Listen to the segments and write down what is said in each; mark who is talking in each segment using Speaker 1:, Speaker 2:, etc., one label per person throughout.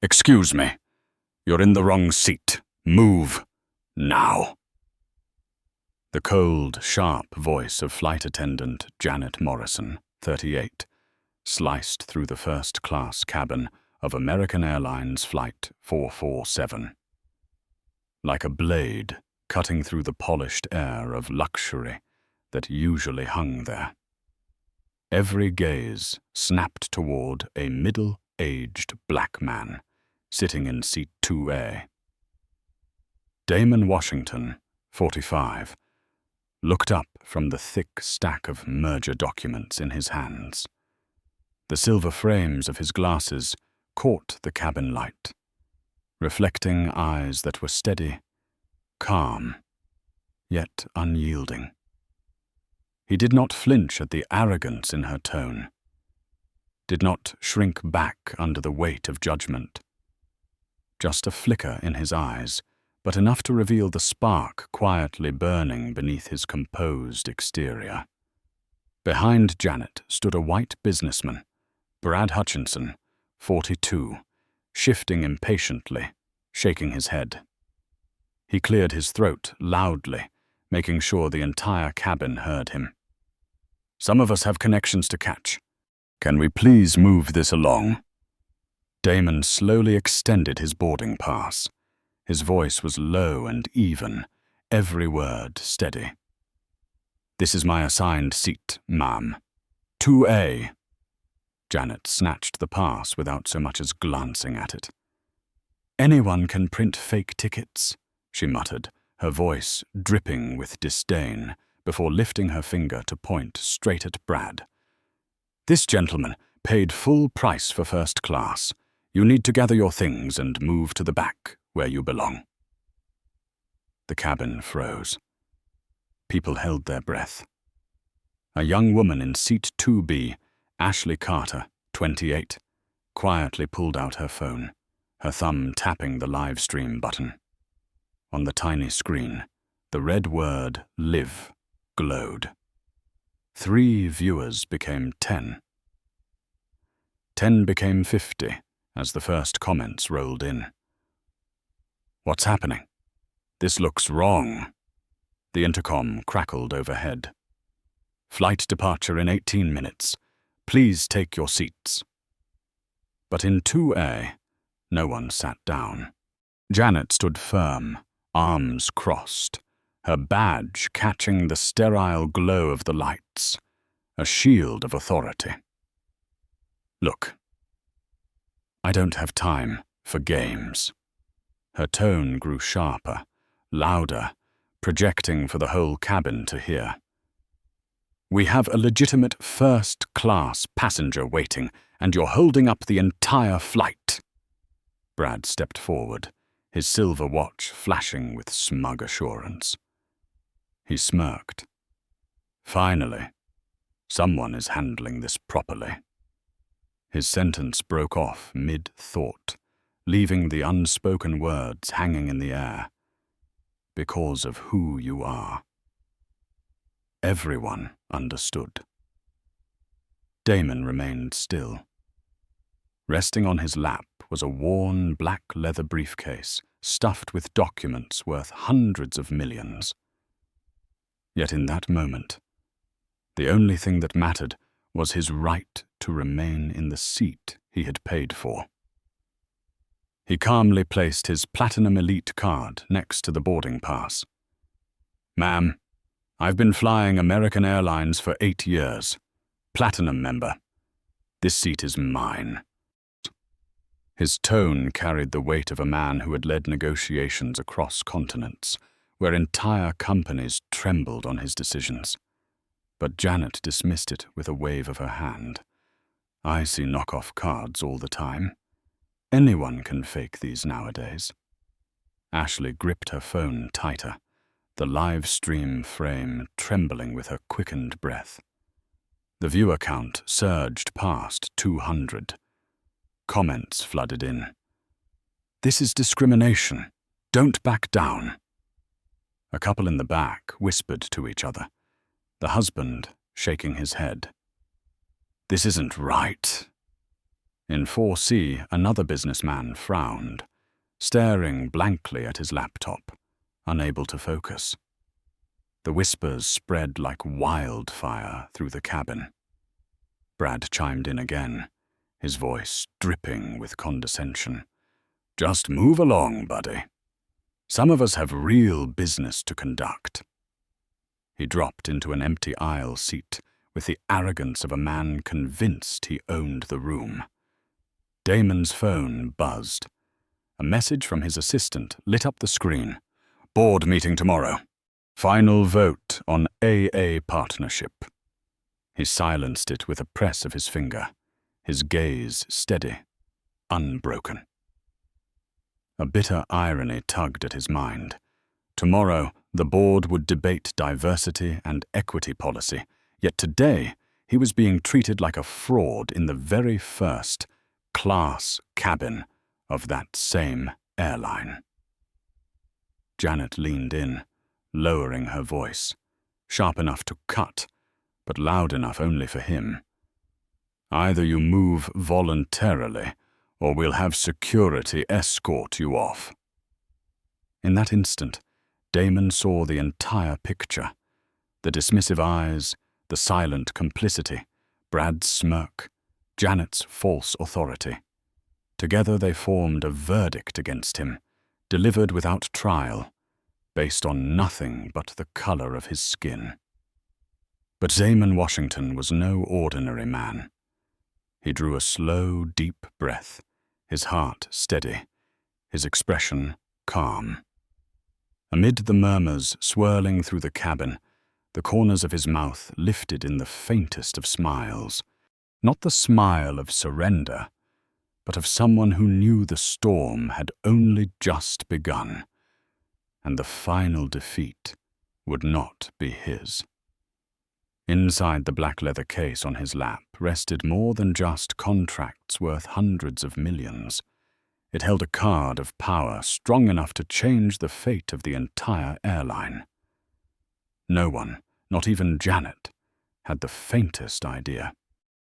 Speaker 1: Excuse me. You're in the wrong seat. Move. Now. The cold, sharp voice of flight attendant Janet Morrison, 38, sliced through the first-class cabin of American Airlines Flight 447. Like a blade cutting through the polished air of luxury that usually hung there. Every gaze snapped toward a middle-aged black man sitting in seat 2A. Damon Washington, 45, looked up from the thick stack of merger documents in his hands. The silver frames of his glasses caught the cabin light, reflecting eyes that were steady, calm, yet unyielding. He did not flinch at the arrogance in her tone, did not shrink back under the weight of judgment. Just a flicker in his eyes, but enough to reveal the spark quietly burning beneath his composed exterior. Behind Janet stood a white businessman, Brad Hutchinson, 42, shifting impatiently, shaking his head. He cleared his throat loudly, making sure the entire cabin heard him. "Some of us have connections to catch. Can we please move this along?" Damon slowly extended his boarding pass. His voice was low and even, every word steady. "This is my assigned seat, ma'am. 2A. Janet snatched the pass without so much as glancing at it. "Anyone can print fake tickets," she muttered, her voice dripping with disdain, before lifting her finger to point straight at Brad. "This gentleman paid full price for first class. You need to gather your things and move to the back, where you belong." The cabin froze. People held their breath. A young woman in seat 2B, Ashley Carter, 28, quietly pulled out her phone, her thumb tapping the live stream button. On the tiny screen, the red word "Live" glowed. 3 viewers became 10. 10 became 50 as the first comments rolled in. "What's happening? This looks wrong." The intercom crackled overhead. "Flight departure in 18 minutes. Please take your seats." But in 2A, no one sat down. Janet stood firm, arms crossed, her badge catching the sterile glow of the lights, a shield of authority. "Look, I don't have time for games." Her tone grew sharper, louder, projecting for the whole cabin to hear. "We have a legitimate first-class passenger waiting, and you're holding up the entire flight." Brad stepped forward, his silver watch flashing with smug assurance. He smirked. "Finally, someone is handling this properly." His sentence broke off mid-thought, leaving the unspoken words hanging in the air. "Because of who you are." Everyone understood. Damon remained still. Resting on his lap was a worn black leather briefcase stuffed with documents worth hundreds of millions. Yet in that moment, the only thing that mattered was his right to remain in the seat he had paid for. He calmly placed his Platinum Elite card next to the boarding pass. "Ma'am, I've been flying American Airlines for 8 years. Platinum member. This seat is mine." His tone carried the weight of a man who had led negotiations across continents, where entire companies trembled on his decisions. But Janet dismissed it with a wave of her hand. "I see knockoff cards all the time. Anyone can fake these nowadays." Ashley gripped her phone tighter, the live stream frame trembling with her quickened breath. The viewer count surged past 200. Comments flooded in. "This is discrimination. Don't back down." A couple in the back whispered to each other, the husband shaking his head. "This isn't right." In 4C, another businessman frowned, staring blankly at his laptop, unable to focus. The whispers spread like wildfire through the cabin. Brad chimed in again, his voice dripping with condescension. "Just move along, buddy. Some of us have real business to conduct." He dropped into an empty aisle seat with the arrogance of a man convinced he owned the room. Damon's phone buzzed. A message from his assistant lit up the screen. "Board meeting tomorrow. Final vote on AA partnership." He silenced it with a press of his finger, his gaze steady, unbroken. A bitter irony tugged at his mind. Tomorrow, the board would debate diversity and equity policy, yet today he was being treated like a fraud in the very first class cabin of that same airline. Janet leaned in, lowering her voice, sharp enough to cut, but loud enough only for him. "Either you move voluntarily, or we'll have security escort you off." In that instant, Damon saw the entire picture. The dismissive eyes, the silent complicity, Brad's smirk, Janet's false authority. Together they formed a verdict against him, delivered without trial, based on nothing but the color of his skin. But Damon Washington was no ordinary man. He drew a slow, deep breath, his heart steady, his expression calm. Amid the murmurs swirling through the cabin, the corners of his mouth lifted in the faintest of smiles, not the smile of surrender, but of someone who knew the storm had only just begun, and the final defeat would not be his. Inside the black leather case on his lap rested more than just contracts worth hundreds of millions. It held a card of power strong enough to change the fate of the entire airline. No one, not even Janet, had the faintest idea.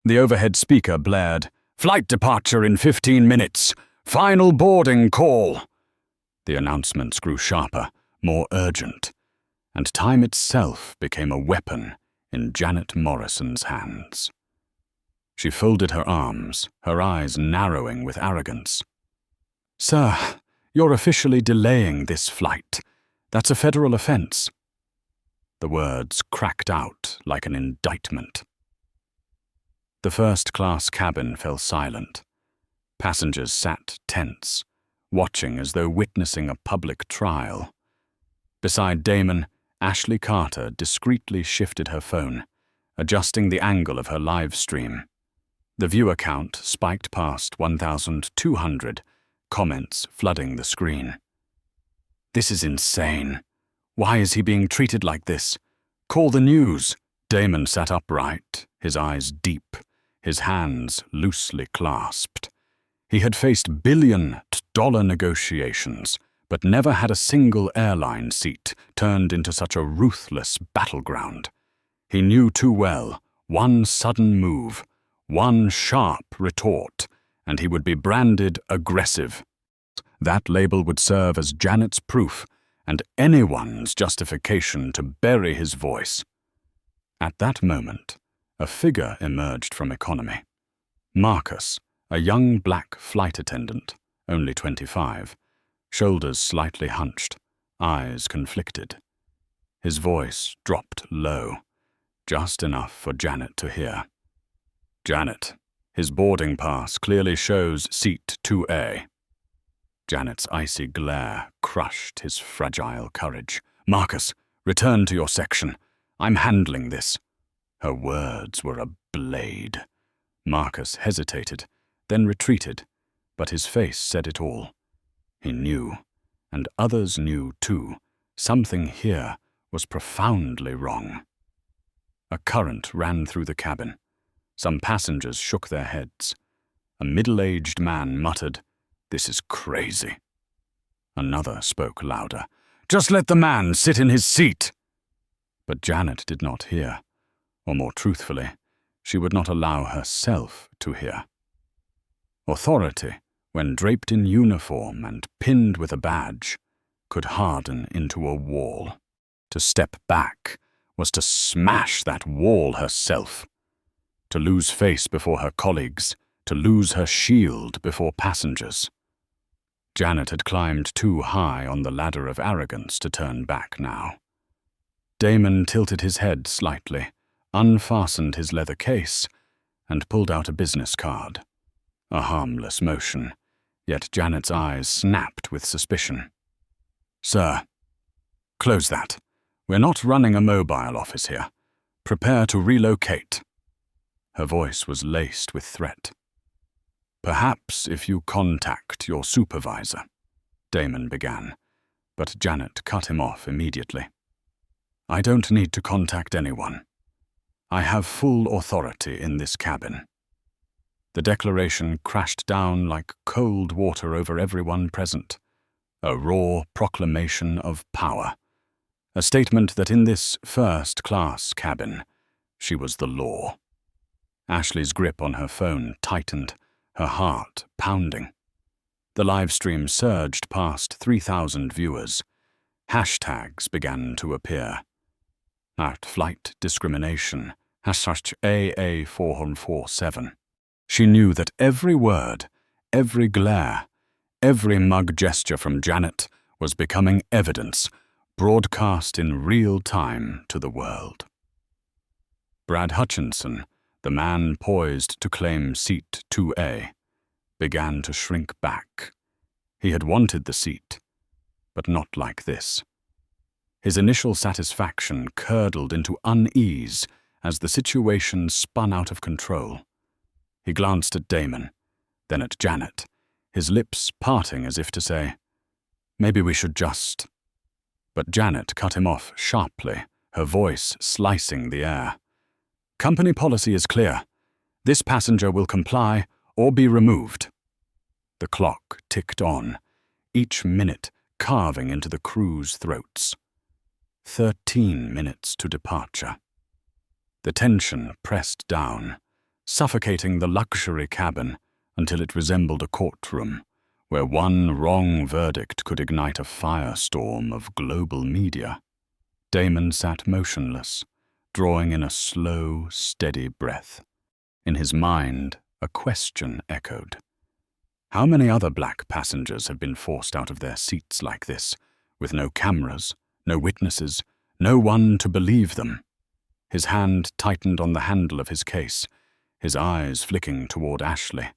Speaker 1: The overhead speaker blared, "Flight departure in 15 minutes. Final boarding call." The announcements grew sharper, more urgent, and time itself became a weapon in Janet Morrison's hands. She folded her arms, her eyes narrowing with arrogance. "Sir, you're officially delaying this flight. That's a federal offense." The words cracked out like an indictment. The first-class cabin fell silent. Passengers sat tense, watching as though witnessing a public trial. Beside Damon, Ashley Carter discreetly shifted her phone, adjusting the angle of her live stream. The viewer count spiked past 1,200, comments flooding the screen. "This is insane. Why is he being treated like this? Call the news." Damon sat upright, his eyes deep, his hands loosely clasped. He had faced billion-dollar negotiations, but never had a single airline seat turned into such a ruthless battleground. He knew too well, one sudden move, one sharp retort, and he would be branded aggressive. That label would serve as Janet's proof and anyone's justification to bury his voice. At that moment, a figure emerged from economy. Marcus, a young black flight attendant, only 25, shoulders slightly hunched, eyes conflicted. His voice dropped low, just enough for Janet to hear. "Janet, his boarding pass clearly shows seat 2A. Janet's icy glare crushed his fragile courage. "Marcus, return to your section. I'm handling this." Her words were a blade. Marcus hesitated, then retreated, but his face said it all. He knew, and others knew too, something here was profoundly wrong. A current ran through the cabin. Some passengers shook their heads. A middle-aged man muttered, "This is crazy." Another spoke louder, "Just let the man sit in his seat." But Janet did not hear, or more truthfully, she would not allow herself to hear. Authority, when draped in uniform and pinned with a badge, could harden into a wall. To step back was to smash that wall herself. To lose face before her colleagues, to lose her shield before passengers. Janet had climbed too high on the ladder of arrogance to turn back now. Damon tilted his head slightly, unfastened his leather case, and pulled out a business card. A harmless motion, yet Janet's eyes snapped with suspicion. "Sir, close that. We're not running a mobile office here. Prepare to relocate." Her voice was laced with threat. "Perhaps if you contact your supervisor," Damon began, but Janet cut him off immediately. "I don't need to contact anyone. I have full authority in this cabin." The declaration crashed down like cold water over everyone present, a raw proclamation of power, a statement that in this first-class cabin, she was the law. Ashley's grip on her phone tightened, her heart pounding. The live stream surged past 3,000 viewers. Hashtags began to appear. At flight discrimination, #AA447. She knew that every word, every glare, every mug gesture from Janet was becoming evidence, broadcast in real time to the world. Brad Hutchinson, the man poised to claim seat 2A, began to shrink back. He had wanted the seat, but not like this. His initial satisfaction curdled into unease as the situation spun out of control. He glanced at Damon, then at Janet, his lips parting as if to say, "Maybe we should just—" But Janet cut him off sharply, her voice slicing the air. "Company policy is clear. This passenger will comply or be removed." The clock ticked on, each minute carving into the crew's throats. 13 minutes to departure. The tension pressed down, suffocating the luxury cabin until it resembled a courtroom, where one wrong verdict could ignite a firestorm of global media. Damon sat motionless, drawing in a slow, steady breath. In his mind, a question echoed. How many other black passengers have been forced out of their seats like this, with no cameras, no witnesses, no one to believe them? His hand tightened on the handle of his case, his eyes flicking toward Ashley,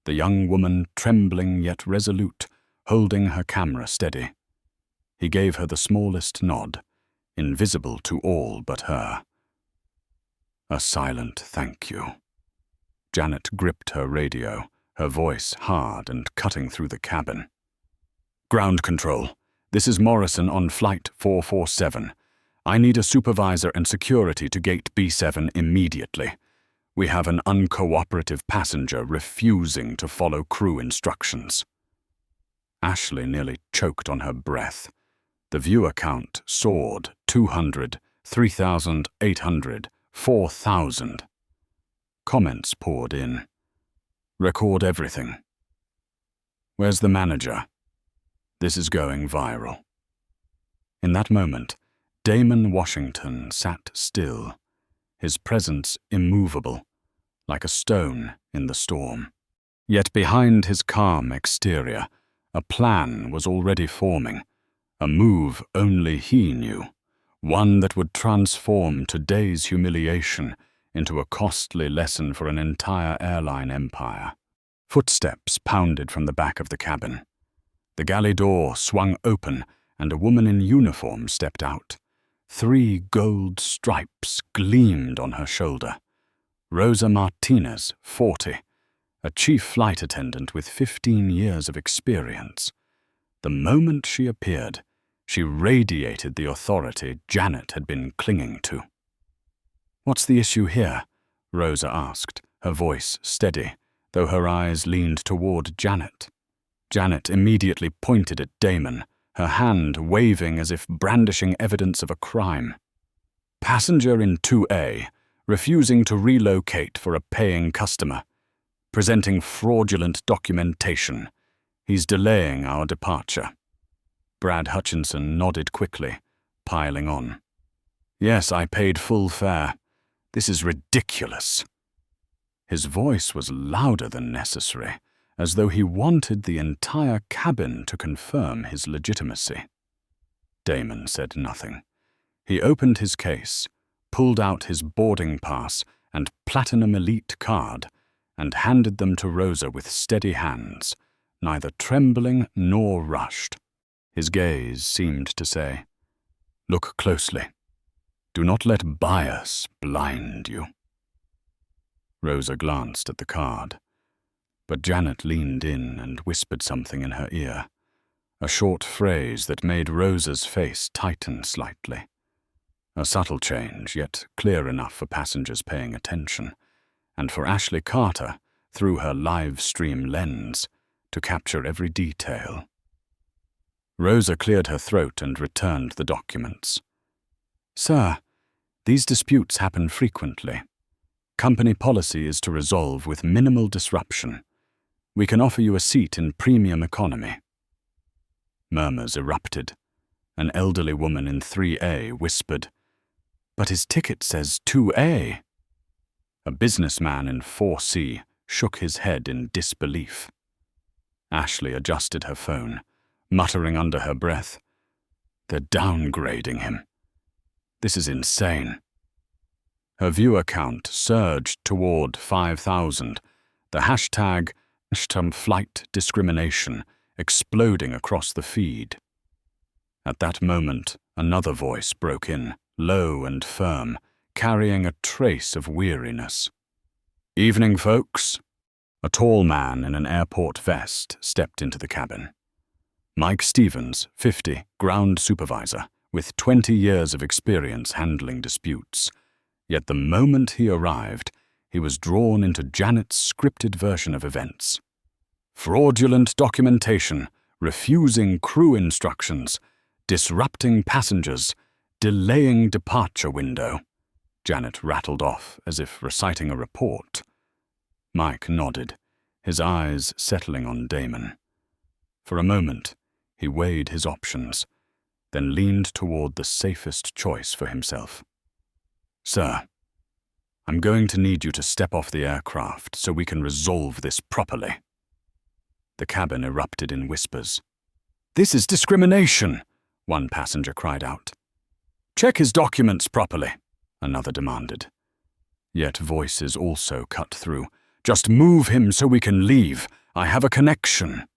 Speaker 1: the young woman trembling yet resolute, holding her camera steady. He gave her the smallest nod, invisible to all but her. A silent thank you. Janet gripped her radio, her voice hard and cutting through the cabin. "Ground control. This is Morrison on flight 447. I need a supervisor and security to gate B7 immediately. We have an uncooperative passenger refusing to follow crew instructions." Ashley nearly choked on her breath. The viewer count soared 200, 3,800, 4,000. Comments poured in. "Record everything." "Where's the manager?" "This is going viral." In that moment, Damon Washington sat still, his presence immovable, like a stone in the storm. Yet behind his calm exterior, a plan was already forming, a move only he knew, one that would transform today's humiliation into a costly lesson for an entire airline empire. Footsteps pounded from the back of the cabin. The galley door swung open, and a woman in uniform stepped out. 3 gold stripes gleamed on her shoulder. Rosa Martinez, 40, a chief flight attendant with 15 years of experience. The moment she appeared, she radiated the authority Janet had been clinging to. "What's the issue here?" Rosa asked, her voice steady, though her eyes leaned toward Janet. Janet immediately pointed at Damon, her hand waving as if brandishing evidence of a crime. "Passenger in 2A, refusing to relocate for a paying customer. presenting fraudulent documentation. He's delaying our departure." Brad Hutchinson nodded quickly, piling on. "Yes, I paid full fare. This is ridiculous." His voice was louder than necessary, as though he wanted the entire cabin to confirm his legitimacy. Damon said nothing. He opened his case, pulled out his boarding pass and Platinum Elite card, and handed them to Rosa with steady hands, neither trembling nor rushed. His gaze seemed to say, "Look closely. Do not let bias blind you." Rosa glanced at the card, but Janet leaned in and whispered something in her ear, a short phrase that made Rosa's face tighten slightly. A subtle change, yet clear enough for passengers paying attention, and for Ashley Carter, through her live stream lens, to capture every detail. Rosa cleared her throat and returned the documents. "Sir, these disputes happen frequently. Company policy is to resolve with minimal disruption. We can offer you a seat in premium economy." Murmurs erupted. An elderly woman in 3A whispered, "But his ticket says 2A." A businessman in 4C shook his head in disbelief. Ashley adjusted her phone, muttering under her breath, "They're downgrading him. This is insane." Her viewer count surged toward 5,000, the hashtag #flight discrimination exploding across the feed. At that moment, another voice broke in, low and firm, carrying a trace of weariness. "Evening, folks." A tall man in an airport vest stepped into the cabin. Mike Stevens, 50, ground supervisor, with 20 years of experience handling disputes. Yet the moment he arrived, he was drawn into Janet's scripted version of events. Fraudulent documentation, refusing crew instructions, disrupting passengers, delaying departure window. Janet rattled off as if reciting a report. Mike nodded, his eyes settling on Damon. For a moment, he weighed his options, then leaned toward the safest choice for himself. "Sir, I'm going to need you to step off the aircraft so we can resolve this properly." The cabin erupted in whispers. "This is discrimination," one passenger cried out. "Check his documents properly," another demanded. Yet voices also cut through. "Just move him so we can leave. I have a connection."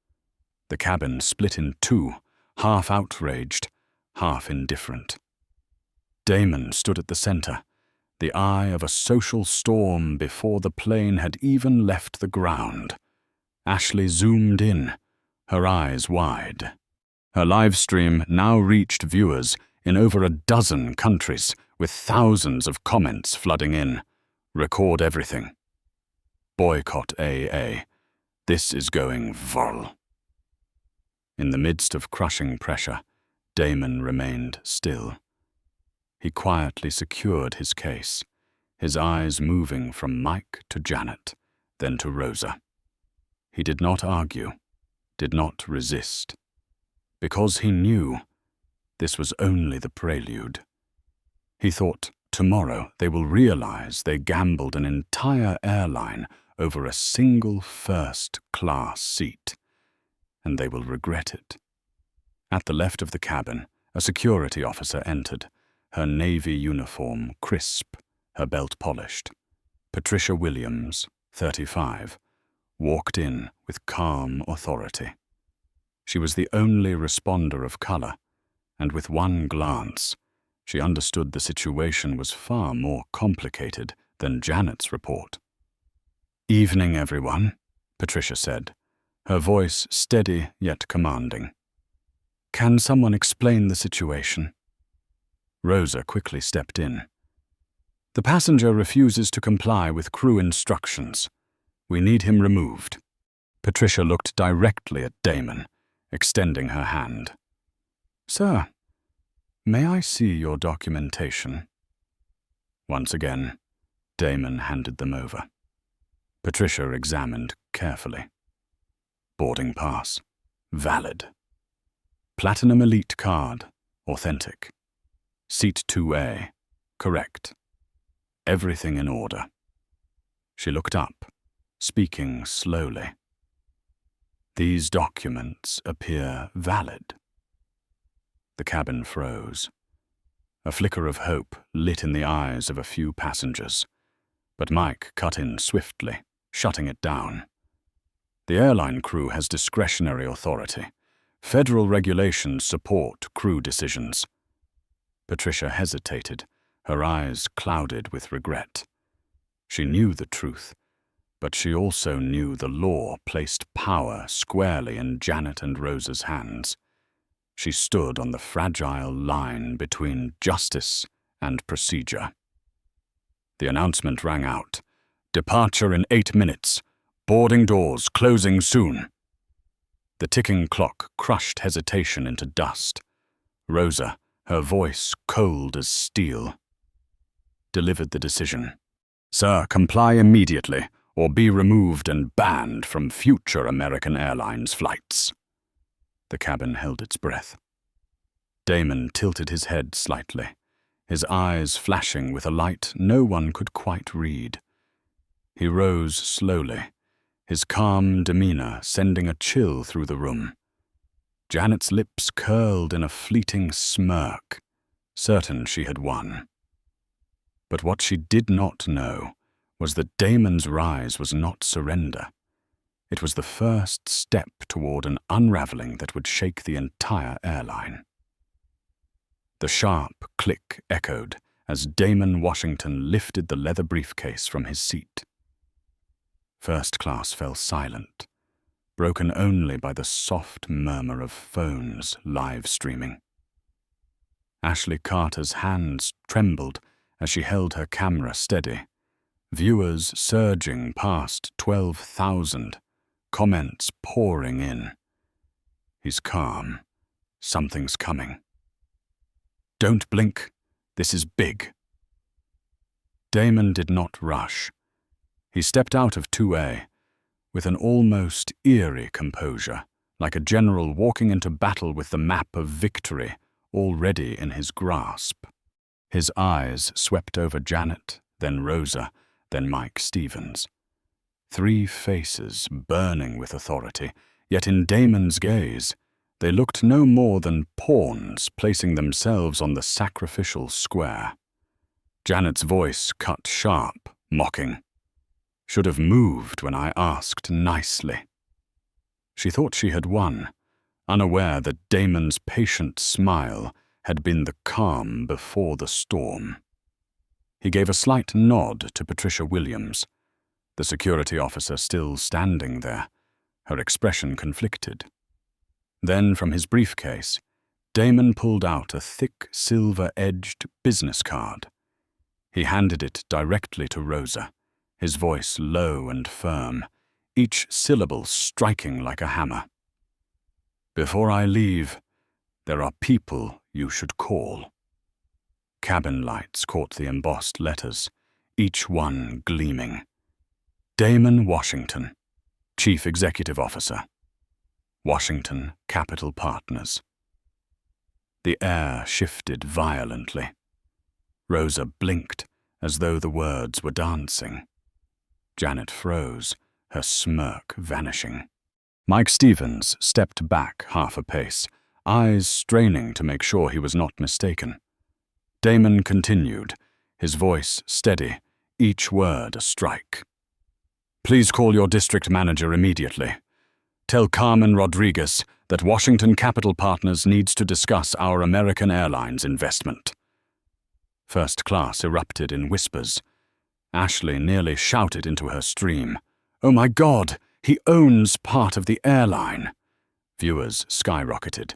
Speaker 1: The cabin split in two, half outraged, half indifferent. Damon stood at the center, the eye of a social storm before the plane had even left the ground. Ashley zoomed in, her eyes wide. Her live stream now reached viewers in over a dozen countries, with thousands of comments flooding in. "Record everything. Boycott AA. This is going viral." In the midst of crushing pressure, Damon remained still. He quietly secured his case, his eyes moving from Mike to Janet, then to Rosa. He did not argue, did not resist, because he knew this was only the prelude. He thought, tomorrow they will realize they gambled an entire airline over a single first-class seat, and they will regret it. At the left of the cabin, a security officer entered, her navy uniform crisp, her belt polished. Patricia Williams, 35, walked in with calm authority. She was the only responder of color, and with one glance, she understood the situation was far more complicated than Janet's report. "Evening, everyone," Patricia said, her voice steady yet commanding. "Can someone explain the situation?" Rosa quickly stepped in. "The passenger refuses to comply with crew instructions. We need him removed." Patricia looked directly at Damon, extending her hand. "Sir, may I see your documentation?" Once again, Damon handed them over. Patricia examined carefully. Boarding pass. Valid. Platinum Elite card. Authentic. Seat 2A. Correct. Everything in order. She looked up, speaking slowly. These documents appear valid. The cabin froze. A flicker of hope lit in the eyes of a few passengers, but Mike cut in swiftly, shutting it down. The airline crew has discretionary authority. Federal regulations support crew decisions. Patricia hesitated, her eyes clouded with regret. She knew the truth, but she also knew the law placed power squarely in Janet and Rosa's hands. She stood on the fragile line between justice and procedure. The announcement rang out. Departure in 8 minutes. Boarding doors closing soon. The ticking clock crushed hesitation into dust. Rosa, her voice cold as steel, delivered the decision. Sir, comply immediately, or be removed and banned from future American Airlines flights. The cabin held its breath. Damon tilted his head slightly, his eyes flashing with a light no one could quite read. He rose slowly, his calm demeanor sending a chill through the room. Janet's lips curled in a fleeting smirk, certain she had won. But what she did not know was that Damon's rise was not surrender. It was the first step toward an unraveling that would shake the entire airline. The sharp click echoed as Damon Washington lifted the leather briefcase from his seat. First class fell silent, broken only by the soft murmur of phones live streaming. Ashley Carter's hands trembled as she held her camera steady, viewers surging past 12,000, comments pouring in. He's calm. Something's coming. Don't blink. This is big. Damon did not rush. He stepped out of 2A with an almost eerie composure, like a general walking into battle with the map of victory already in his grasp. His eyes swept over Janet, then Rosa, then Mike Stevens. 3 faces burning with authority, yet in Damon's gaze, they looked no more than pawns placing themselves on the sacrificial square. Janet's voice cut sharp, mocking. Should have moved when I asked nicely. She thought she had won, unaware that Damon's patient smile had been the calm before the storm. He gave a slight nod to Patricia Williams, the security officer still standing there, her expression conflicted. Then, from his briefcase, Damon pulled out a thick, silver-edged business card. He handed it directly to Rosa, his voice low and firm, each syllable striking like a hammer. Before I leave, there are people you should call. Cabin lights caught the embossed letters, each one gleaming. Damon Washington, Chief Executive Officer. Washington Capital Partners. The air shifted violently. Rosa blinked as though the words were dancing. Janet froze, her smirk vanishing. Mike Stevens stepped back half a pace, eyes straining to make sure he was not mistaken. Damon continued, his voice steady, each word a strike. Please call your district manager immediately. Tell Carmen Rodriguez that Washington Capital Partners needs to discuss our American Airlines investment. First class erupted in whispers. Ashley nearly shouted into her stream. Oh my God, he owns part of the airline. Viewers skyrocketed.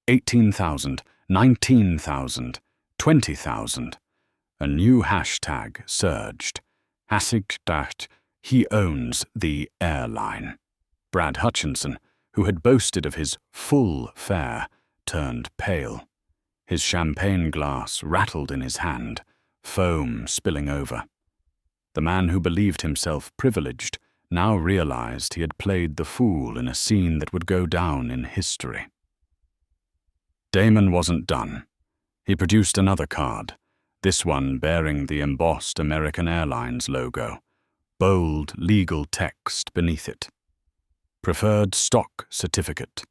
Speaker 1: 18,000, 19,000, 20,000. A new hashtag surged. #, he owns the airline. Brad Hutchinson, who had boasted of his full fare, turned pale. His champagne glass rattled in his hand, foam spilling over. The man who believed himself privileged now realized he had played the fool in a scene that would go down in history. Damon wasn't done. He produced another card, this one bearing the embossed American Airlines logo, bold legal text beneath it. Preferred stock certificate,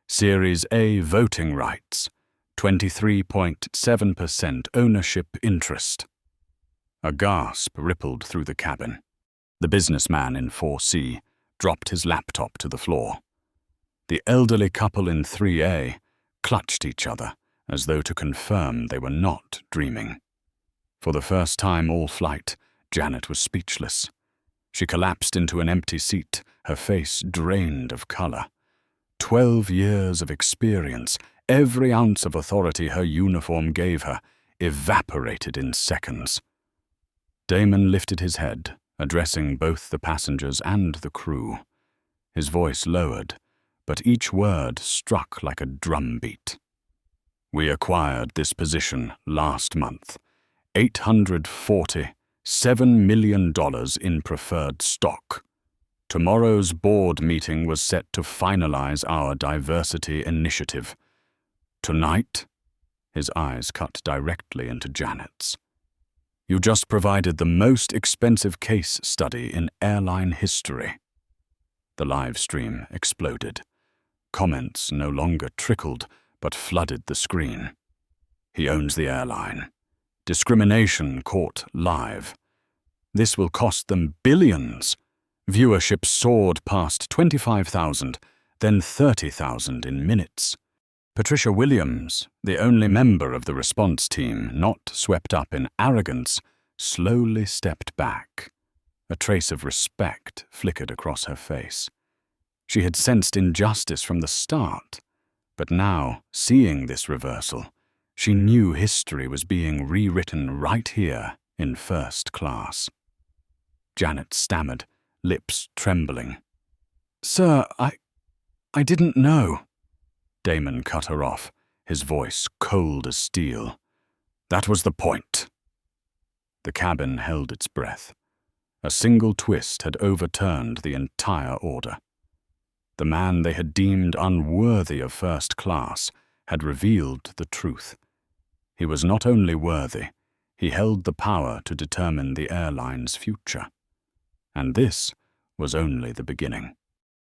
Speaker 1: Series A voting rights, 23.7% ownership interest. A gasp rippled through the cabin. The businessman in 4C dropped his laptop to the floor. The elderly couple in 3A clutched each other as though to confirm they were not dreaming. For the first time all flight, Janet was speechless. She collapsed into an empty seat, her face drained of color. 12 years of experience, every ounce of authority her uniform gave her, evaporated in seconds. Damon lifted his head, addressing both the passengers and the crew. His voice lowered, but each word struck like a drumbeat. We acquired this position last month. $847 million in preferred stock. Tomorrow's board meeting was set to finalize our diversity initiative. Tonight, his eyes cut directly into Janet's. You just provided the most expensive case study in airline history. The live stream exploded. Comments no longer trickled, but flooded the screen. He owns the airline. Discrimination caught live. This will cost them billions. Viewership soared past 25,000, then 30,000 in minutes. Patricia Williams, the only member of the response team not swept up in arrogance, slowly stepped back. A trace of respect flickered across her face. She had sensed injustice from the start, but now, seeing this reversal, she knew history was being rewritten right here in first class. Janet stammered, lips trembling. "Sir, I didn't know." Damon cut her off, his voice cold as steel. "That was the point." The cabin held its breath. A single twist had overturned the entire order. The man they had deemed unworthy of first class had revealed the truth. He was not only worthy, he held the power to determine the airline's future. And this was only the beginning.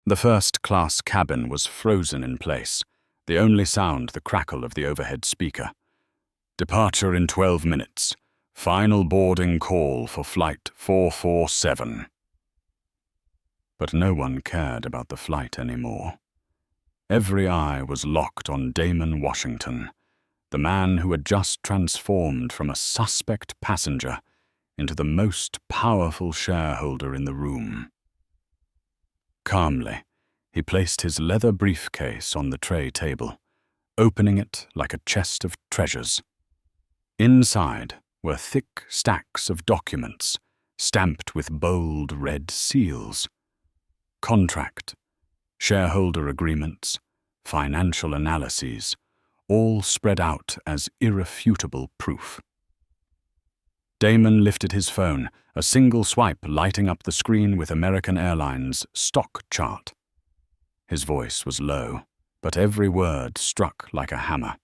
Speaker 1: The first-class cabin was frozen in place, the only sound the crackle of the overhead speaker. Departure in 12 minutes. Final boarding call for Flight 447. But no one cared about the flight anymore. Every eye was locked on Damon Washington, the man who had just transformed from a suspect passenger into the most powerful shareholder in the room. Calmly, he placed his leather briefcase on the tray table, opening it like a chest of treasures. Inside were thick stacks of documents, stamped with bold red seals. Contract, shareholder agreements, financial analyses, all spread out as irrefutable proof. Damon lifted his phone, a single swipe lighting up the screen with American Airlines' stock chart. His voice was low, but every word struck like a hammer.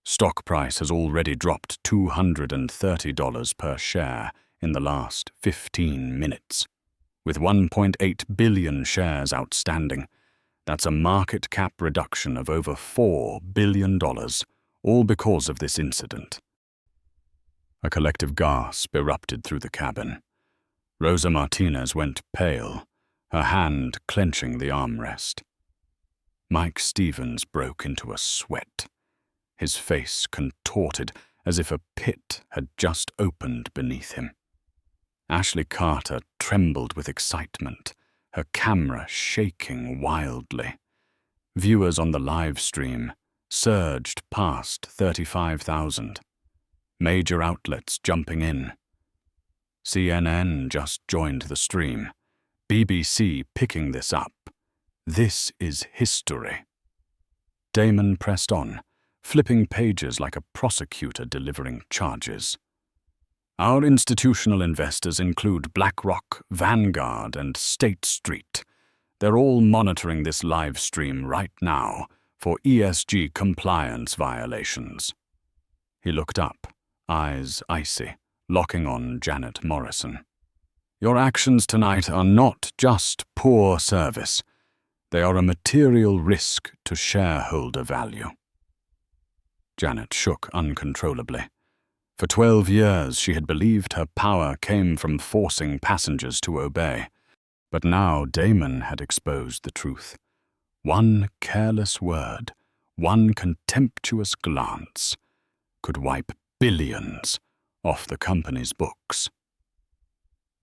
Speaker 1: Stock price has already dropped $230 per share in the last 15 minutes. With 1.8 billion shares outstanding, that's a market cap reduction of over $4 billion, all because of this incident. A collective gasp erupted through the cabin. Rosa Martinez went pale, her hand clenching the armrest. Mike Stevens broke into a sweat. His face contorted as if a pit had just opened beneath him. Ashley Carter trembled with excitement, her camera shaking wildly. Viewers on the live stream surged past 35,000. Major outlets jumping in. CNN just joined the stream. BBC picking this up. This is history. Damon pressed on, flipping pages like a prosecutor delivering charges. Our institutional investors include BlackRock, Vanguard, and State Street. They're all monitoring this live stream right now for ESG compliance violations." He looked up, eyes icy, locking on Janet Morrison. "Your actions tonight are not just poor service. They are a material risk to shareholder value." Janet shook uncontrollably. For 12 years she had believed her power came from forcing passengers to obey. But now Damon had exposed the truth. One careless word, one contemptuous glance, could wipe billions off the company's books.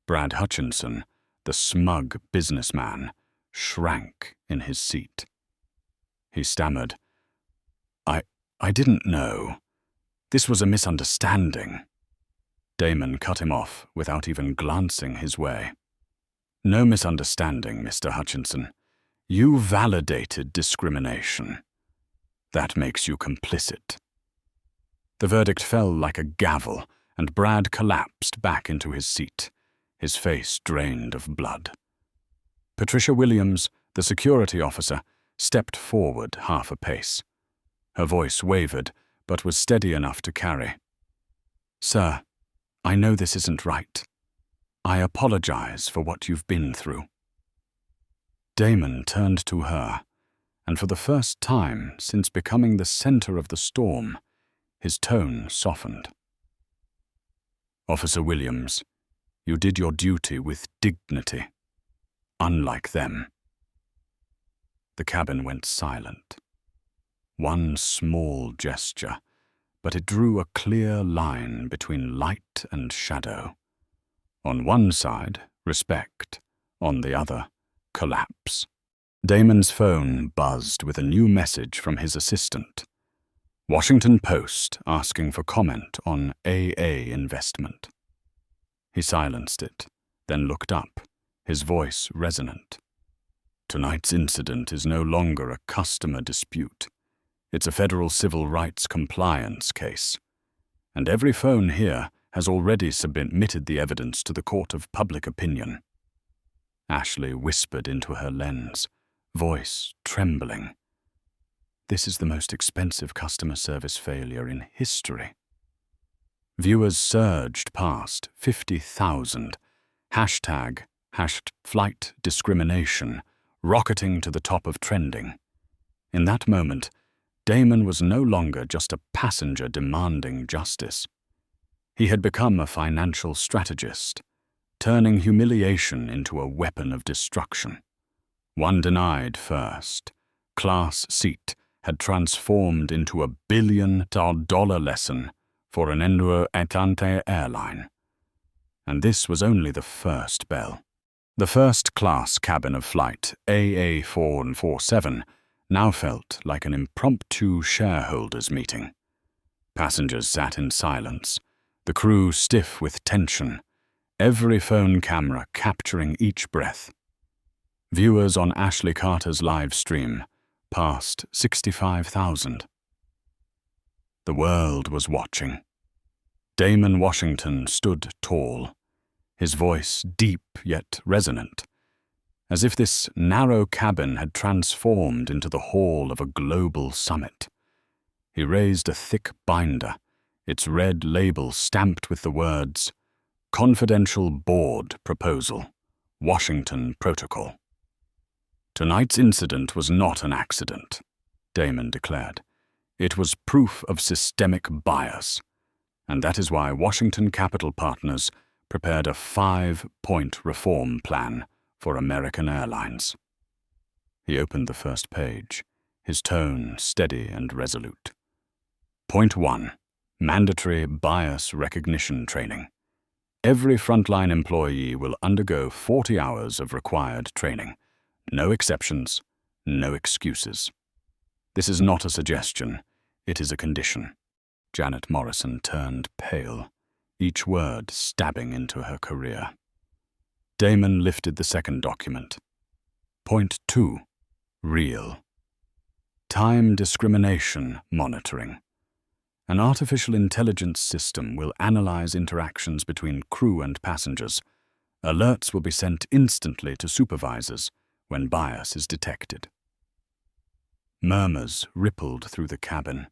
Speaker 1: Brad Hutchinson, the smug businessman, shrank in his seat. He stammered, I didn't know. This was a misunderstanding." Damon cut him off without even glancing his way. "No misunderstanding, Mr. Hutchinson. You validated discrimination. That makes you complicit." The verdict fell like a gavel, and Brad collapsed back into his seat, his face drained of blood. Patricia Williams, the security officer, stepped forward half a pace. Her voice wavered, but was steady enough to carry. "Sir, I know this isn't right. I apologize for what you've been through." Damon turned to her, and for the first time since becoming the center of the storm, his tone softened. "Officer Williams, you did your duty with dignity, unlike them." The cabin went silent. One small gesture, but it drew a clear line between light and shadow. On one side, respect. On the other, collapse. Damon's phone buzzed with a new message from his assistant. Washington Post asking for comment on AA investment. He silenced it, then looked up, his voice resonant. "Tonight's incident is no longer a customer dispute. It's a federal civil rights compliance case. And every phone here has already submitted the evidence to the court of public opinion." Ashley whispered into her lens, voice trembling. "This is the most expensive customer service failure in history." Viewers surged past 50,000. Hashtag flight discrimination, rocketing to the top of trending. In that moment, Damon was no longer just a passenger demanding justice. He had become a financial strategist, turning humiliation into a weapon of destruction. One denied first, class seat, had transformed into $1 billion lesson for an Atlantic airline. And this was only the first bell. The first-class cabin of flight AA447 now felt like an impromptu shareholders' meeting. Passengers sat in silence, the crew stiff with tension, every phone camera capturing each breath. Viewers on Ashley Carter's live stream passed 65,000. The world was watching. Damon Washington stood tall, his voice deep yet resonant, as if this narrow cabin had transformed into the hall of a global summit. He raised a thick binder, its red label stamped with the words, "Confidential Board Proposal, Washington Protocol." "Tonight's incident was not an accident," Damon declared. "It was proof of systemic bias, and that is why Washington Capital Partners prepared a 5-point reform plan for American Airlines." He opened the first page, his tone steady and resolute. Point 1. Mandatory bias recognition training. Every frontline employee will undergo 40 hours of required training. No exceptions, no excuses. This is not a suggestion, it is a condition. Janet Morrison turned pale, each word stabbing into her career. Damon lifted the second document. Point 2. Real. Time discrimination monitoring. An artificial intelligence system will analyze interactions between crew and passengers. Alerts will be sent instantly to supervisors when bias is detected. Murmurs rippled through the cabin.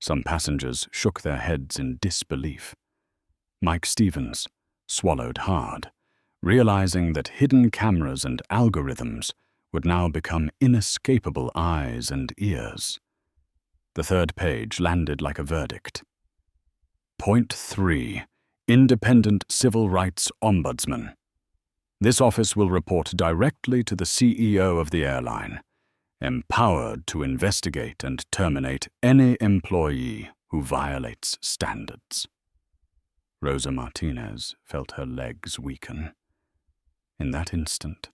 Speaker 1: Some passengers shook their heads in disbelief. Mike Stevens swallowed hard, realizing that hidden cameras and algorithms would now become inescapable eyes and ears. The third page landed like a verdict. Point 3. Independent Civil Rights Ombudsman. This office will report directly to the CEO of the airline, empowered to investigate and terminate any employee who violates standards. Rosa Martinez felt her legs weaken. In that instant,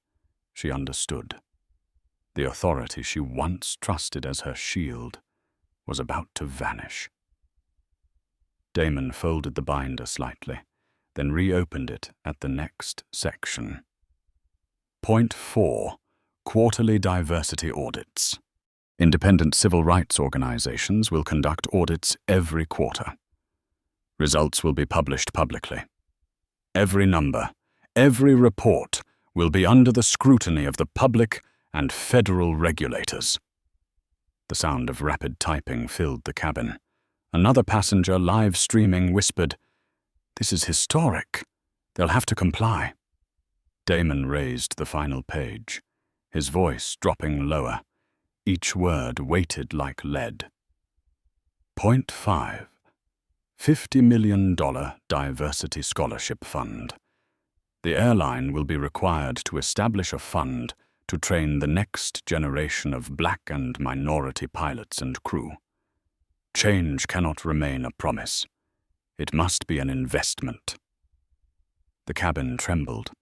Speaker 1: she understood. The authority she once trusted as her shield was about to vanish. Damon folded the binder slightly, then reopened it at the next section. Point 4. Quarterly diversity audits. Independent civil rights organizations will conduct audits every quarter. Results will be published publicly. Every number, every report will be under the scrutiny of the public and federal regulators. The sound of rapid typing filled the cabin. Another passenger, live streaming, whispered, "This is historic. They'll have to comply." Damon raised the final page, his voice dropping lower, each word weighted like lead. Point 5. $50 million Diversity Scholarship Fund. The airline will be required to establish a fund to train the next generation of black and minority pilots and crew. Change cannot remain a promise. It must be an investment. The cabin trembled.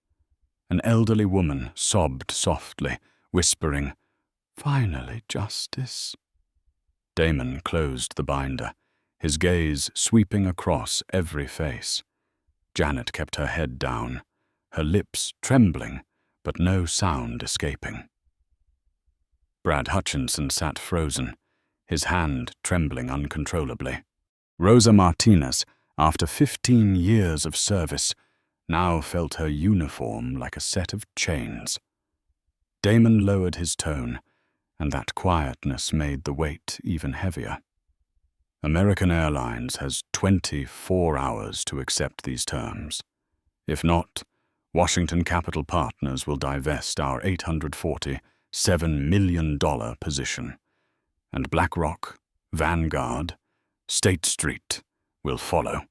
Speaker 1: An elderly woman sobbed softly, whispering, "Finally, justice." Damon closed the binder, his gaze sweeping across every face. Janet kept her head down, her lips trembling, but no sound escaping. Brad Hutchinson sat frozen, his hand trembling uncontrollably. Rosa Martinez, after 15 years of service, now felt her uniform like a set of chains. Damon lowered his tone, and that quietness made the weight even heavier. American Airlines has 24 hours to accept these terms. If not, Washington Capital Partners will divest our $847 million position, and BlackRock, Vanguard, State Street will follow.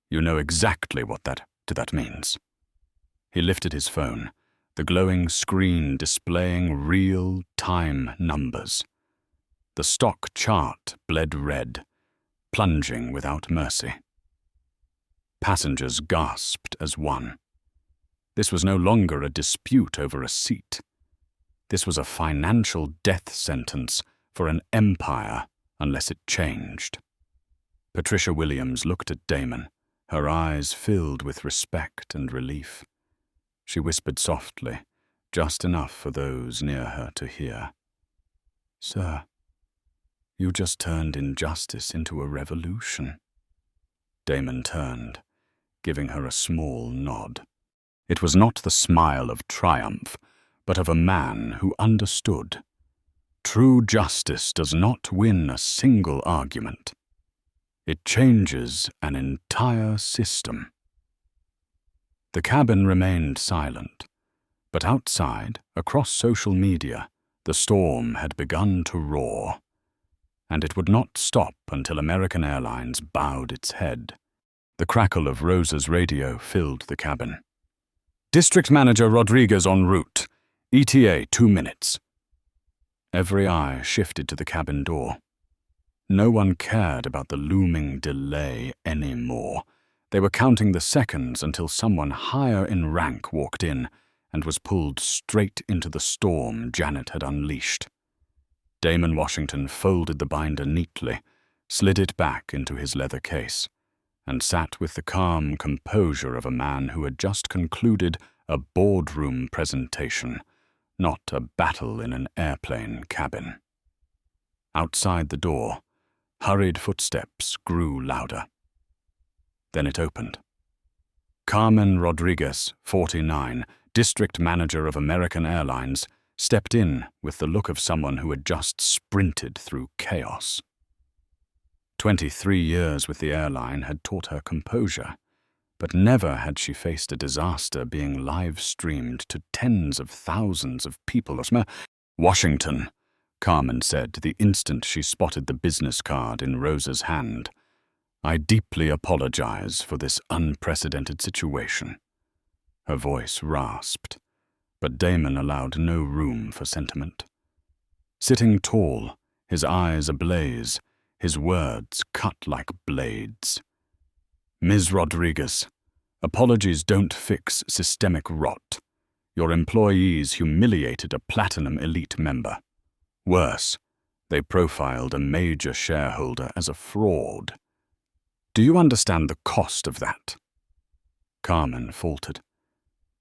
Speaker 1: You know exactly what that means. He lifted his phone, the glowing screen displaying real-time numbers. The stock chart bled red, plunging without mercy. Passengers gasped as one. This was no longer a dispute over a seat. This was a financial death sentence for an empire unless it changed. Patricia Williams looked at Damon, her eyes filled with respect and relief. She whispered softly, just enough for those near her to hear. "Sir, you just turned injustice into a revolution." Damon turned, giving her a small nod. It was not the smile of triumph, but of a man who understood. True justice does not win a single argument. It changes an entire system. The cabin remained silent, but outside, across social media, the storm had begun to roar, and it would not stop until American Airlines bowed its head. The crackle of Rosa's radio filled the cabin. "District Manager Rodriguez en route. ETA 2 minutes. Every eye shifted to the cabin door. No one cared about the looming delay anymore. They were counting the seconds until someone higher in rank walked in and was pulled straight into the storm Janet had unleashed. Damon Washington folded the binder neatly, slid it back into his leather case, and sat with the calm composure of a man who had just concluded a boardroom presentation, not a battle in an airplane cabin. Outside the door, Hurried footsteps grew louder. Then it opened. Carmen Rodriguez, 49, district manager of American Airlines, stepped in with the look of someone who had just sprinted through chaos. 23 years with the airline had taught her composure, but never had she faced a disaster being live-streamed to tens of thousands of people. "Washington," Carmen said the instant she spotted the business card in Rosa's hand. "I deeply apologize for this unprecedented situation." Her voice rasped, but Damon allowed no room for sentiment. Sitting tall, his eyes ablaze, his words cut like blades. "Ms. Rodriguez, apologies don't fix systemic rot. Your employees humiliated a Platinum Elite member. Worse, they profiled a major shareholder as a fraud. Do you understand the cost of that?" Carmen faltered.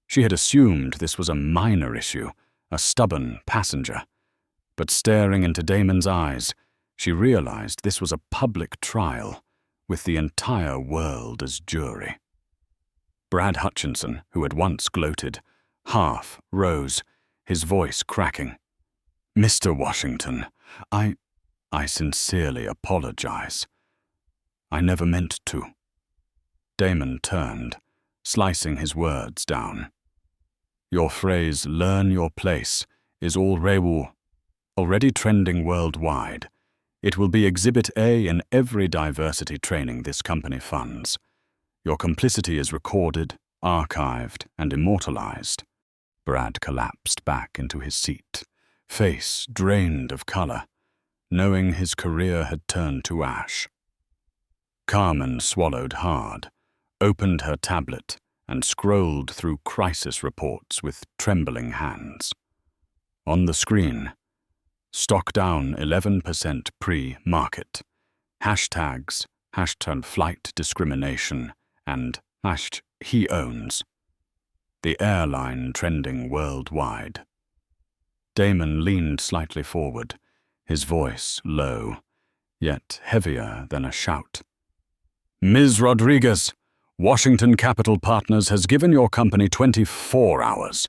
Speaker 1: She had assumed this was a minor issue, a stubborn passenger. But staring into Damon's eyes, she realized this was a public trial, with the entire world as jury. Brad Hutchinson, who had once gloated, half rose, his voice cracking. "Mr. Washington, I sincerely apologize. I never meant to." Damon turned, slicing his words down. "Your phrase, 'learn your place,' is already trending worldwide. It will be Exhibit A in every diversity training this company funds. Your complicity is recorded, archived, and immortalized." Brad collapsed back into his seat, face drained of color, knowing his career had turned to ash. Carmen swallowed hard, opened her tablet, and scrolled through crisis reports with trembling hands. On the screen, stock down 11% pre-market, hashtags, #flight discrimination, and #he owns. The airline trending worldwide. Damon leaned slightly forward, his voice low, yet heavier than a shout. "Ms. Rodriguez, Washington Capital Partners has given your company 24 hours.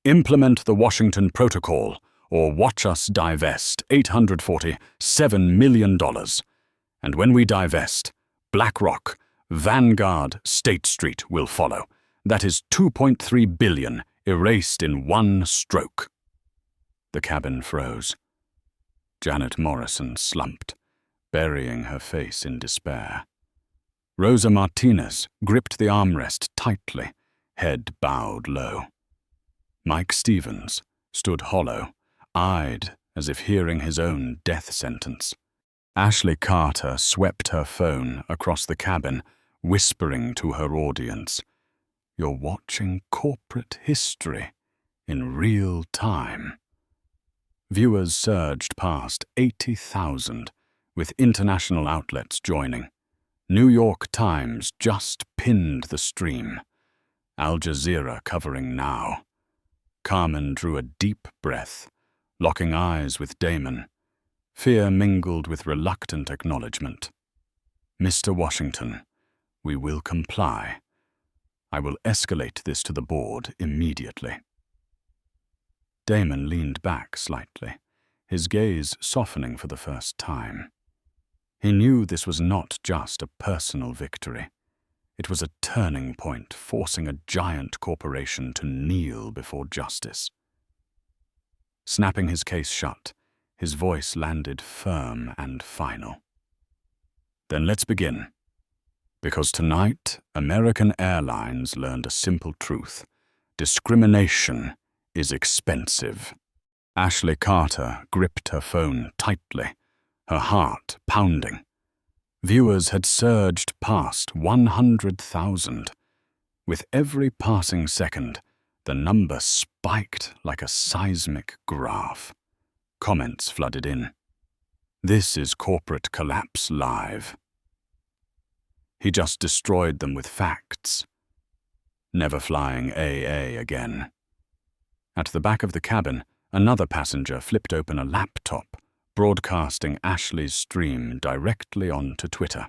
Speaker 1: Implement the Washington Protocol, or watch us divest $847 million. And when we divest, BlackRock, Vanguard, State Street will follow. That is $2.3 billion erased in one stroke." The cabin froze. Janet Morrison slumped, burying her face in despair. Rosa Martinez gripped the armrest tightly, head bowed low. Mike Stevens stood hollow, eyed as if hearing his own death sentence. Ashley Carter swept her phone across the cabin, whispering to her audience, "You're watching corporate history in real time." Viewers surged past 80,000, with international outlets joining. New York Times just pinned the stream. Al Jazeera covering now. Carmen drew a deep breath, locking eyes with Damon. Fear mingled with reluctant acknowledgement. "Mr. Washington, we will comply. I will escalate this to the board immediately." Damon leaned back slightly, his gaze softening for the first time. He knew this was not just a personal victory. It was a turning point, forcing a giant corporation to kneel before justice. Snapping his case shut, his voice landed firm and final. "Then let's begin. Because tonight, American Airlines learned a simple truth. Discrimination is expensive." Ashley Carter gripped her phone tightly, her heart pounding. Viewers had surged past 100,000. With every passing second, the number spiked like a seismic graph. Comments flooded in. "This is corporate collapse live." He just destroyed them with facts. Never flying AA again. At the back of the cabin, another passenger flipped open a laptop, broadcasting Ashley's stream directly onto Twitter.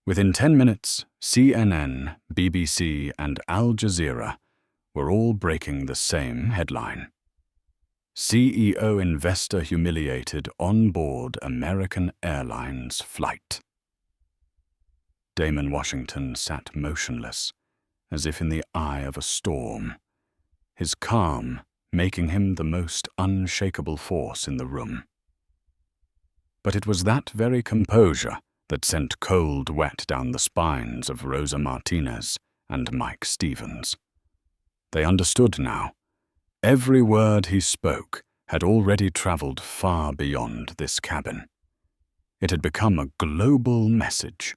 Speaker 1: Within 10 minutes, CNN, BBC, and Al Jazeera were all breaking the same headline. CEO investor humiliated on board American Airlines flight. Damon Washington sat motionless, as if in the eye of a storm, his calm making him the most unshakable force in the room. But it was that very composure that sent cold wet down the spines of Rosa Martinez and Mike Stevens. They understood now. Every word he spoke had already traveled far beyond this cabin. It had become a global message.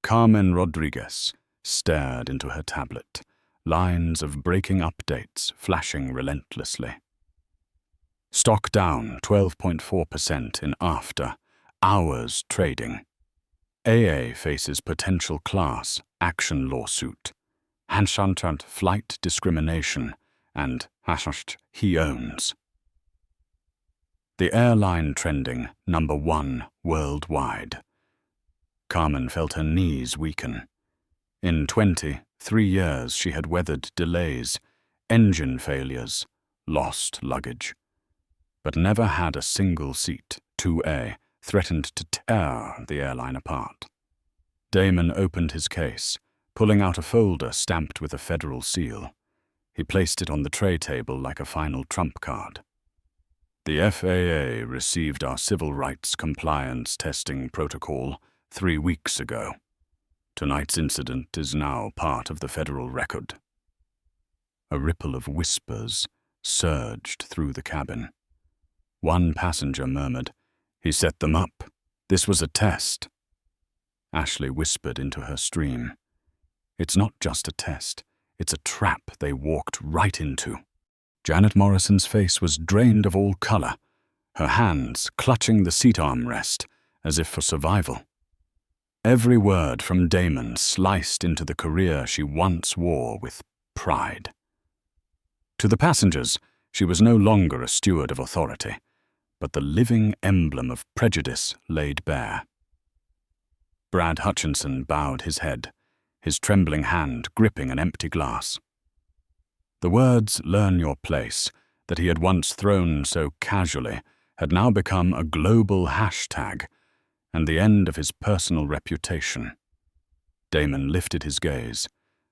Speaker 1: Carmen Rodriguez stared into her tablet, lines of breaking updates flashing relentlessly. Stock down 12.4% in after hours trading. AA faces potential class action lawsuit. Hanshant flight discrimination and he owns. The airline trending #1 worldwide. Carmen felt her knees weaken. In 23 years she had weathered delays, engine failures, lost luggage, but never had a single seat, 2A, threatened to tear the airline apart. Damon opened his case, pulling out a folder stamped with a federal seal. He placed it on the tray table like a final trump card. The FAA received our civil rights compliance testing protocol 3 weeks ago. Tonight's incident is now part of the federal record. A ripple of whispers surged through the cabin. One passenger murmured, "He set them up. This was a test." Ashley whispered into her stream, "It's not just a test. It's a trap they walked right into." Janet Morrison's face was drained of all color, her hands clutching the seat armrest as if for survival. Every word from Damon sliced into the career she once wore with pride. To the passengers, she was no longer a steward of authority, but the living emblem of prejudice laid bare. Brad Hutchinson bowed his head, his trembling hand gripping an empty glass. The words "learn your place" that he had once thrown so casually had now become a global hashtag and the end of his personal reputation. Damon lifted his gaze,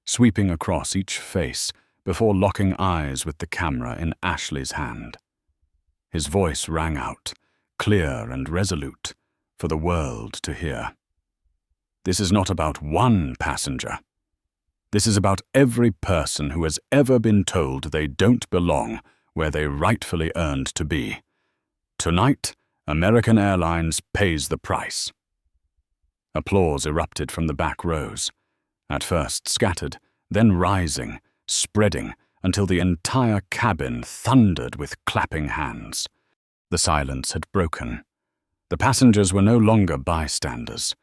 Speaker 1: sweeping across each face before locking eyes with the camera in Ashley's hand. His voice rang out, clear and resolute, for the world to hear. This is not about one passenger. This is about every person who has ever been told they don't belong where they rightfully earned to be. Tonight, American Airlines pays the price. Applause erupted from the back rows, at first scattered, then rising, spreading, until the entire cabin thundered with clapping hands. The silence had broken. The passengers were no longer bystanders.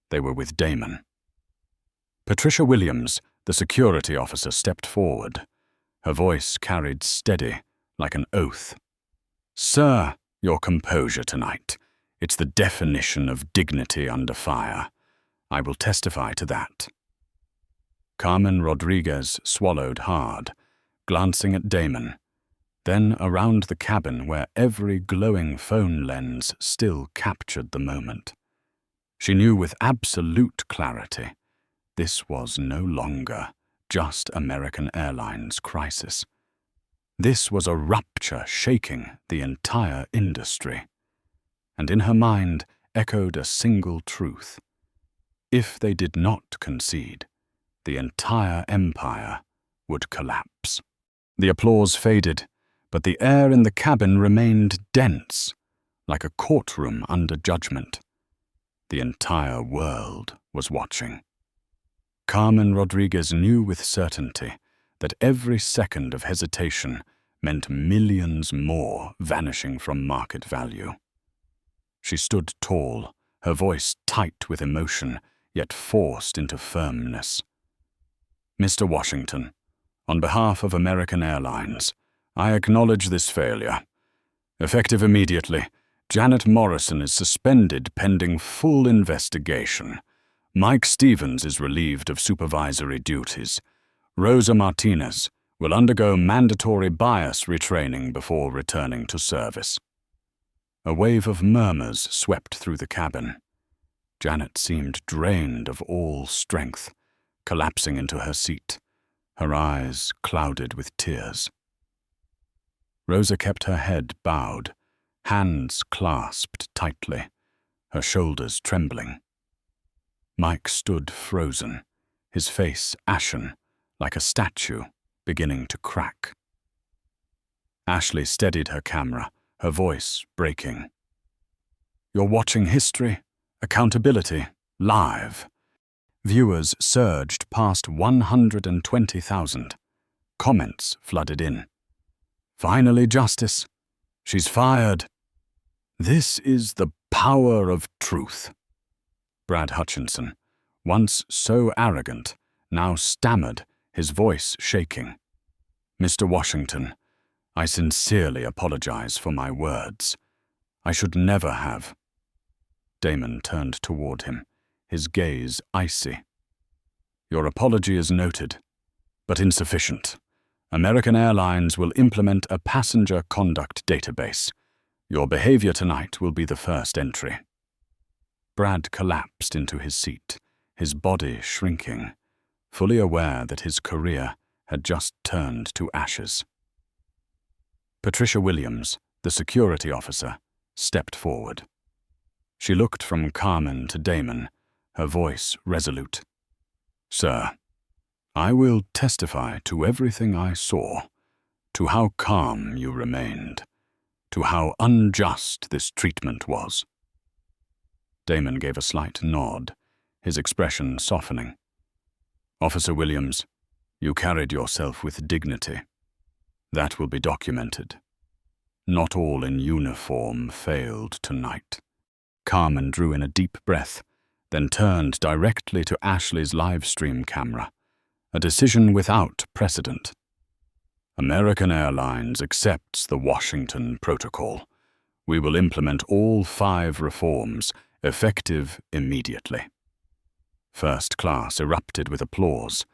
Speaker 1: They were with Damon. Patricia Williams, the security officer, stepped forward. Her voice carried steady, like an oath. "Sir, your composure tonight. It's the definition of dignity under fire. I will testify to that." Carmen Rodriguez swallowed hard, glancing at Damon, then around the cabin where every glowing phone lens still captured the moment. She knew with absolute clarity this was no longer just American Airlines crisis. This was a rupture shaking the entire industry. And in her mind echoed a single truth. If they did not concede, the entire empire would collapse. The applause faded, but the air in the cabin remained dense, like a courtroom under judgment. The entire world was watching. Carmen Rodriguez knew with certainty that every second of hesitation meant millions more vanishing from market value. She stood tall, her voice tight with emotion, yet forced into firmness. "Mr. Washington, on behalf of American Airlines, I acknowledge this failure. Effective immediately, Janet Morrison is suspended pending full investigation. Mike Stevens is relieved of supervisory duties. Rosa Martinez will undergo mandatory bias retraining before returning to service. A wave of murmurs swept through the cabin. Janet seemed drained of all strength, collapsing into her seat, her eyes clouded with tears. Rosa kept her head bowed, hands clasped tightly, her shoulders trembling. Mike stood frozen, his face ashen, like a statue beginning to crack. Ashley steadied her camera, her voice breaking. "You're watching history, accountability, live." Viewers surged past 120,000. Comments flooded in. "Finally justice. She's fired." "This is the power of truth." Brad Hutchinson, once so arrogant, now stammered, his voice shaking. "Mr. Washington, I sincerely apologize for my words. I should never have." Damon turned toward him, his gaze icy. "Your apology is noted, but insufficient. American Airlines will implement a passenger conduct database. Your behavior tonight will be the first entry." Brad collapsed into his seat, his body shrinking, fully aware that his career had just turned to ashes. Patricia Williams, the security officer, stepped forward. She looked from Carmen to Damon, her voice resolute. "Sir, I will testify to everything I saw, to how calm you remained, to how unjust this treatment was." Damon gave a slight nod, his expression softening. "Officer Williams, you carried yourself with dignity. That will be documented. Not all in uniform failed tonight." Carmen drew in a deep breath, then turned directly to Ashley's live stream camera, a decision without precedent. "American Airlines accepts the Washington Protocol. We will implement all 5 reforms, effective immediately." First class erupted with applause.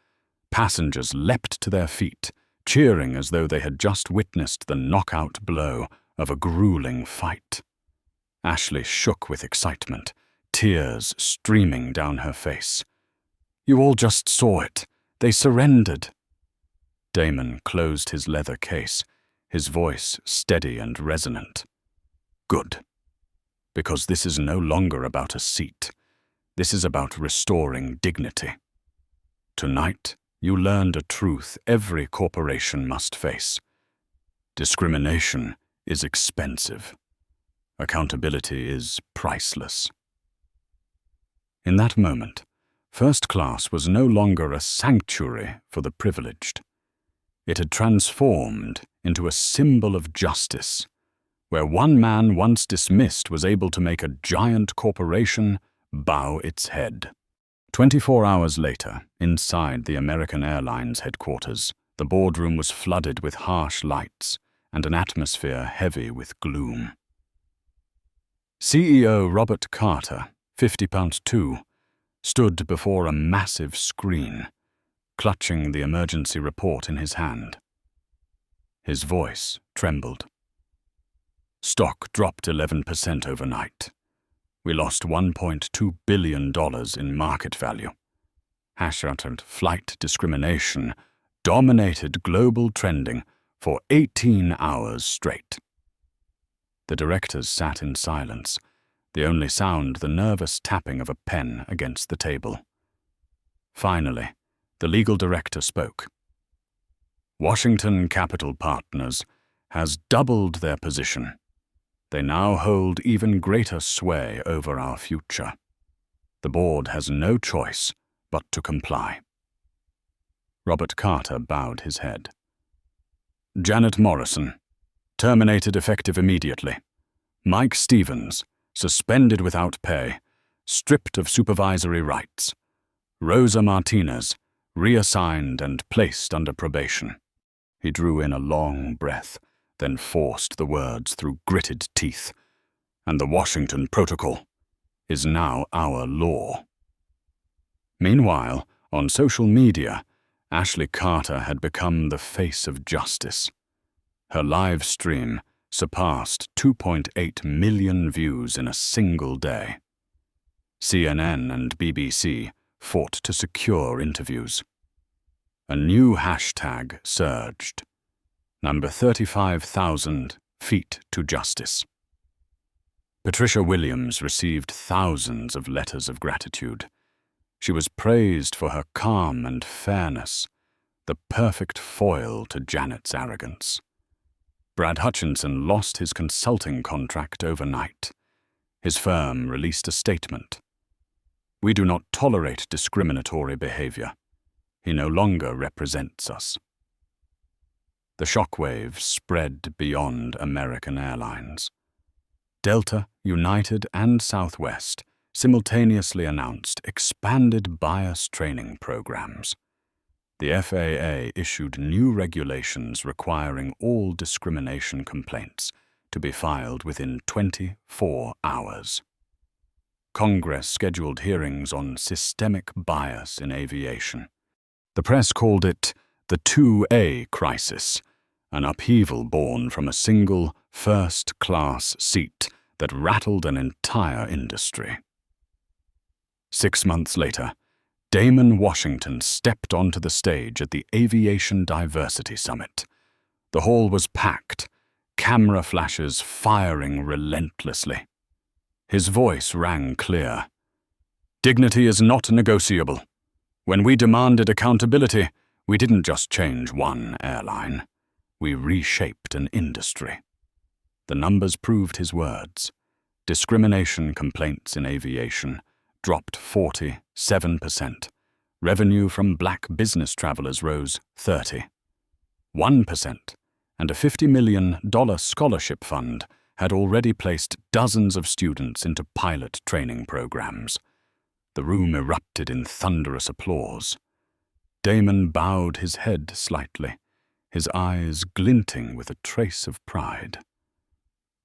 Speaker 1: Passengers leapt to their feet, cheering as though they had just witnessed the knockout blow of a grueling fight. Ashley shook with excitement, tears streaming down her face. "You all just saw it. They surrendered." Damon closed his leather case, his voice steady and resonant. "Good. Because this is no longer about a seat. This is about restoring dignity. Tonight, you learned a truth every corporation must face. Discrimination is expensive. Accountability is priceless." In that moment, first class was no longer a sanctuary for the privileged. It had transformed into a symbol of justice, where one man once dismissed was able to make a giant corporation bow its head. 24 hours later, inside the American Airlines headquarters, the boardroom was flooded with harsh lights and an atmosphere heavy with gloom. CEO Robert Carter, 50 pounds 2, stood before a massive screen, clutching the emergency report in his hand. His voice trembled. "Stock dropped 11% overnight. We lost $1.2 billion in market value. Hashtag flight discrimination dominated global trending for 18 hours straight." The directors sat in silence, the only sound the nervous tapping of a pen against the table. Finally, the legal director spoke. "Washington Capital Partners has doubled their position. They now hold even greater sway over our future. The board has no choice but to comply." Robert Carter bowed his head. "Janet Morrison, terminated effective immediately. Mike Stevens, suspended without pay, stripped of supervisory rights. Rosa Martinez, reassigned and placed under probation." He drew in a long breath, then forced the words through gritted teeth. and the Washington Protocol is now our law. Meanwhile, on social media, Ashley Carter had become the face of justice. Her live stream surpassed 2.8 million views in a single day. CNN and BBC fought to secure interviews. A new hashtag surged. Number 35,000 feet to justice. Patricia Williams received thousands of letters of gratitude. She was praised for her calm and fairness, the perfect foil to Janet's arrogance. Brad Hutchinson lost his consulting contract overnight. His firm released a statement. "We do not tolerate discriminatory behavior. He no longer represents us." The shockwaves spread beyond American Airlines. Delta, United, and Southwest simultaneously announced expanded bias training programs. The FAA issued new regulations requiring all discrimination complaints to be filed within 24 hours. Congress scheduled hearings on systemic bias in aviation. The press called it the 2A crisis, an upheaval born from a single first-class seat that rattled an entire industry. 6 months later, Damon Washington stepped onto the stage at the Aviation Diversity Summit. The hall was packed, camera flashes firing relentlessly. His voice rang clear. "Dignity is not negotiable. When we demanded accountability, we didn't just change one airline. We reshaped an industry." The numbers proved his words. Discrimination complaints in aviation dropped 47%. Revenue from black business travelers rose 31%, and a $50 million scholarship fund had already placed dozens of students into pilot training programs. The room erupted in thunderous applause. Damon bowed his head slightly, his eyes glinting with a trace of pride.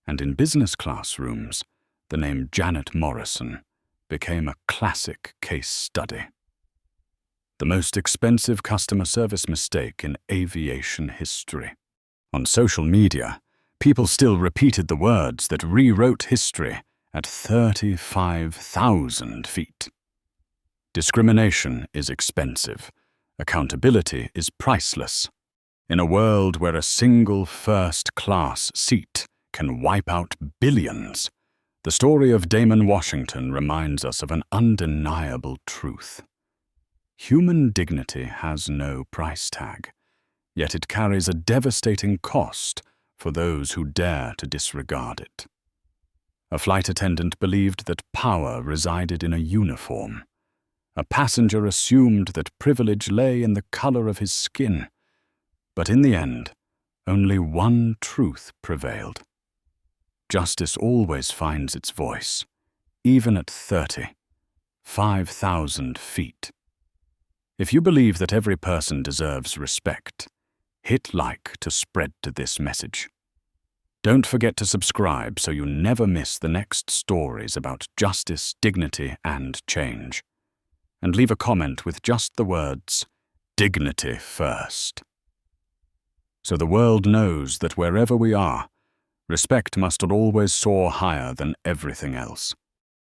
Speaker 1: And in business classrooms, the name Janet Morrison became a classic case study. The most expensive customer service mistake in aviation history. On social media, people still repeated the words that rewrote history at 35,000 feet. Discrimination is expensive. Accountability is priceless. In a world where a single first-class seat can wipe out billions, the story of Damon Washington reminds us of an undeniable truth. Human dignity has no price tag, yet it carries a devastating cost for those who dare to disregard it. A flight attendant believed that power resided in a uniform. A passenger assumed that privilege lay in the color of his skin. But in the end, only one truth prevailed. Justice always finds its voice, even at 35,000 feet. If you believe that every person deserves respect, hit like to spread this message. Don't forget to subscribe so you never miss the next stories about justice, dignity, and change. And leave a comment with just the words, "Dignity first." So the world knows that wherever we are, respect must always soar higher than everything else.